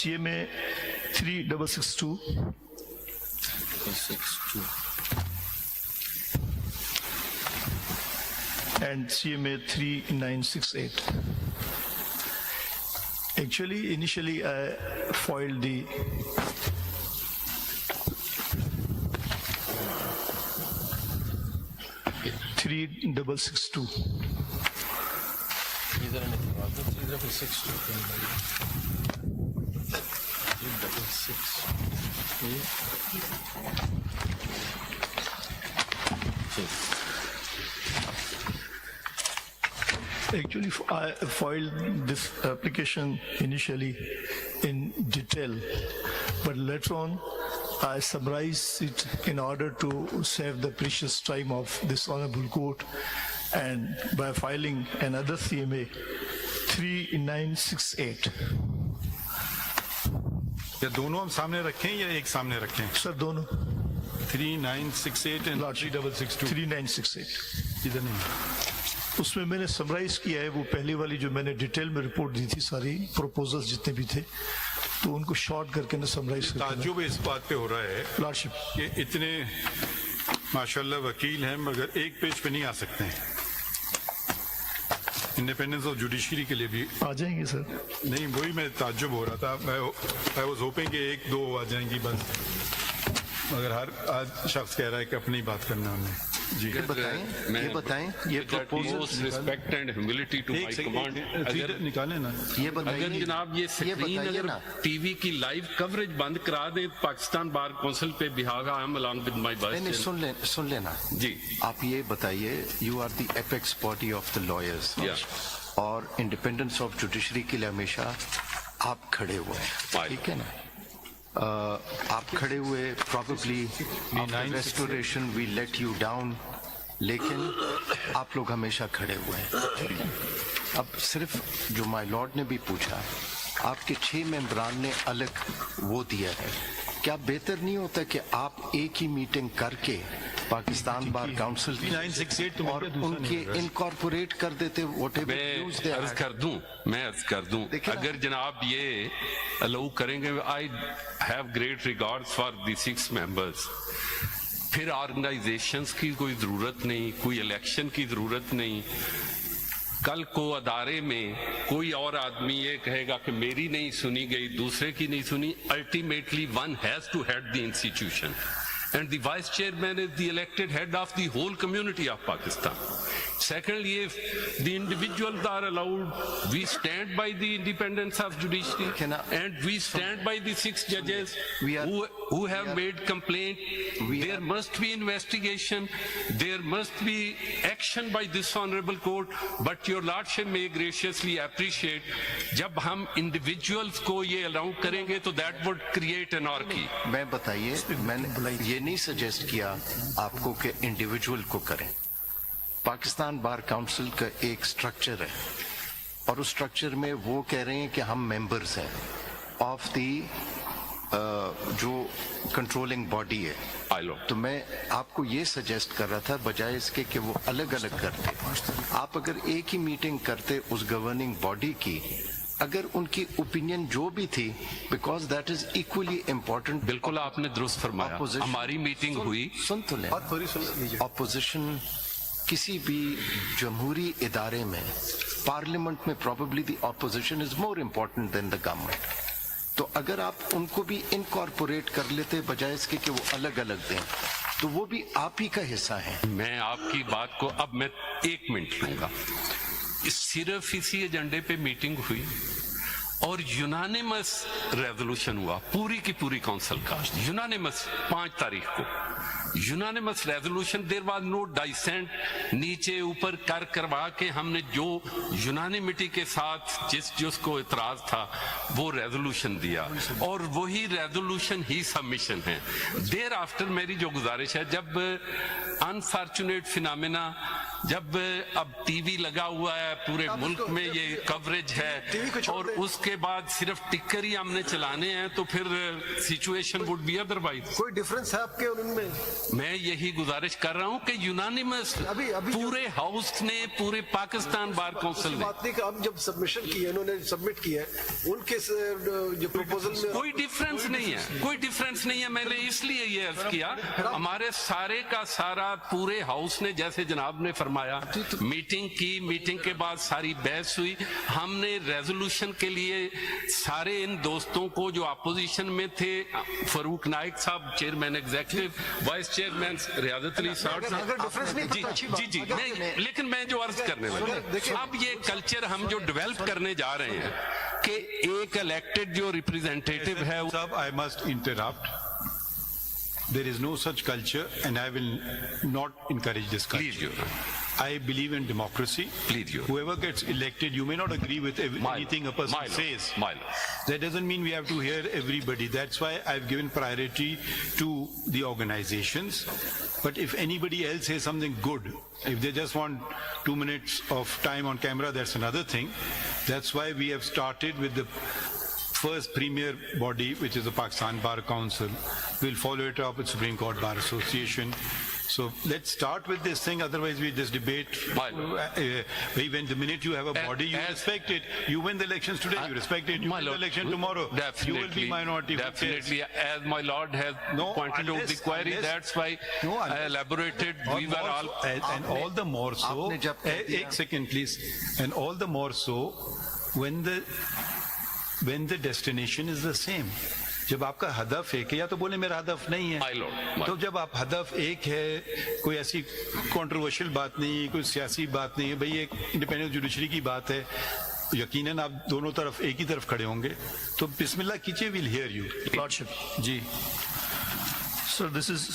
CMA 3662 and CMA 3968. Actually, initially I filed the three double six two. Actually, I filed this application initially in detail, but later on I summarized it in order to save the precious time of this honorable court, and by filing another CMA 3968. या दोनों हम सामने रखें या एक सामने रखें? Sir दोनों 3968 एंड 3662 3968 इधर नहीं। उसमें मैंने समराइज किया है वो पहली वाली जो मैंने डिटेल में रिपोर्ट दी थी, सारी प्रपोजल्स जितने भी थे, तो उनको शॉर्ट करके ना समराइज करके ताज्जुब इस बात पे हो रहा है लॉर्डशिप कि इतने माशाल्लाह वकील हैं मगर एक पेज पे नहीं आ सकते हैं। इंडिपेंडेंस ऑफ जुडिशरी के लिए भी आ जाएंगे सर। नहीं, वही मैं ताज्जुब हो रहा था। मैं वाज होपिंग कि एक दो आ जाएंगी बस, मगर हर आज शख्स कह रहा है कि अपनी बात करना हमने। जी ये बताएं ये proposal respect and humility to my command, अगर निकालें ना, ये अगर बताइए जनाब ये स्क्रीन बताइए अगर ना। टीवी की लाइव कवरेज बंद करा दें पाकिस्तान बार काउंसिल पे behalf I am along with my नहीं वाइस। सुन लेना जी आप ये बताइए, you are the apex body of the lawyers और इंडिपेंडेंस ऑफ जुडिशरी के लिए हमेशा आप खड़े हुए हैं, ठीक है ना? आप खड़े हुए, probably restoration we let you down, लेकिन आप लोग हमेशा खड़े हुए हैं। अब सिर्फ जो माय लॉर्ड ने भी पूछा, आपके 6 मेंबरान ने अलग वो दिया है, क्या बेहतर नहीं होता कि आप एक ही मीटिंग करके पाकिस्तान बार काउंसिल 3968 और उनके इनकॉर्पोरेट कर देते whatever views they मैं अर्ज had? कर दूं देखिए ना। अगर जनाब ये अलाउ करेंगे, I have great regards for the 6 members. फिर ऑर्गेनाइजेशंस की कोई जरूरत नहीं, कोई इलेक्शन की जरूरत नहीं। कल को अदारे में कोई और आदमी ये कहेगा कि मेरी नहीं सुनी गई, दूसरे की नहीं सुनी। Ultimately one has to head the institution and the vice chairman is the elected head of the whole community of Pakistan. Secondly, if the individuals are allowed, we stand by the independence of judiciary and we stand by the 6 judges who have made complaint. There must be investigation, there must be action by this honorable court, but your lordship may graciously appreciate जब हम individuals को ये allow करेंगे तो that would create anarchy. मैं बताइए, मैंने ये नहीं सजेस्ट किया आपको कि इंडिविजुअल को करें। पाकिस्तान बार काउंसिल का एक स्ट्रक्चर है और उस स्ट्रक्चर में वो कह रहे हैं कि हम मेंबर्स हैं ऑफ द जो कंट्रोलिंग बॉडी है। तो मैं आपको ये सजेस्ट कर रहा था बजाय इसके कि वो अलग अलग करते, आप अगर एक ही मीटिंग करते उस गवर्निंग बॉडी की, अगर उनकी ओपिनियन जो भी थी, because that is equally important. बिल्कुल आपने दुरुस्त फरमाया, हमारी मीटिंग हुई। सुन तो ले, ऑपोजिशन किसी भी जमहूरी इदारे में, पार्लियामेंट में probably the opposition is more important then the government. तो अगर आप उनको भी इनकॉर्पोरेट कर लेते बजाय इसके कि वो अलग अलग दें, तो वो भी आप ही का हिस्सा है। मैं आपकी बात को अब मैं 1 मिनट लूंगा। सिर्फ इसी एजेंडे पे मीटिंग हुई और यूनानिमस रेजोल्यूशन हुआ, पूरी की पूरी काउंसिल का यूनानिमस 5 तारीख को unanimous resolution. There was no dissent, नीचे ऊपर करवा के हमने जो यूनानिमिटी के साथ जिसको इतराज था वो रेजोल्यूशन दिया और वही रेजोल्यूशन ही सबमिशन है। देयर आफ्टर मेरी जो गुजारिश है, जब अनफॉर्चुनेट फिनोमेना जब अब टीवी लगा हुआ है पूरे मुल्क में, ये कवरेज है, और उसके बाद सिर्फ टिक्कर ही हमने चलाने हैं, तो फिर सिचुएशन वुड बी अदरवाइज। कोई डिफरेंस है आपके और उनमें? मैं यही गुजारिश कर रहा हूं कि यूनानिमस अभी जो- पूरे हाउस ने, पूरे पाकिस्तान बार काउंसिल ने, बात नहीं कि हम जब सबमिशन की है, इन्होंने सबमिट किया है, उनके जो प्रपोजल में कोई डिफरेंस नहीं है, कोई डिफरेंस नहीं है। मैंने इसलिए ये अर्ज किया, हमारे सारे का सारा पूरे हाउस ने, जैसे जनाब ने फरमाया, मीटिंग की, मीटिंग के बाद सारी बहस हुई, हमने रेजोल्यूशन के लिए सारे इन दोस्तों को जो अपोजिशन में थे, फरूक नाइक साहब chairman executive, vice chairman Riazat Ali साहब, अगर डिफरेंस नहीं जी तो अच्छी बात। जी जी, मैं, लेकिन मैं जो अर्ज करने लगा, अब ये कल्चर हम जो डेवलप करने जा रहे हैं कि एक इलेक्टेड जो रिप्रेजेंटेटिव है, Sir, I must interrupt. There is no such culture, and I will not encourage this culture. Please, Your Honor. I believe in democracy. Please, Your Honor. Whoever gets elected, you may not agree with anything a person my lord, says. my lord. That doesn't mean we have to hear everybody. That's why I've given priority to the organizations. But if anybody else says something good, if they just want 2 minutes of time on camera, that's another thing. That's why we have started with the first premier body, which is the Pakistan Bar Council. We'll follow it up with Supreme Court Bar Association. So let's start with this thing, otherwise we just debate. My lord. When the minute you have a body, you as- respect it. You win the elections today, you respect it. You My win the lord, election tomorrow, definitely, you will be minority. Who cares? Definitely, as my lord has No, pointed out the query, unless- that's why No, I unless- elaborated. और We were more all. so- and all the more so, आपने जब कह दिया- एक second please, and all the more so when the destination is the same. जब आपका हदफ एक है, या तो बोले मेरा हदफ नहीं है, My lord, my तो lord. जब आप हदफ एक है, कोई ऐसी कंट्रोवर्शियल बात नहीं, कोई सियासी बात नहीं है, भाई एक इंडिपेंडेंट जुडिशरी की बात है, यकीनन आप दोनों तरफ एक ही तरफ खड़े होंगे, तो बिस्मिल्लाह कीजिए, विल हियर यू। Lordship. जी So this is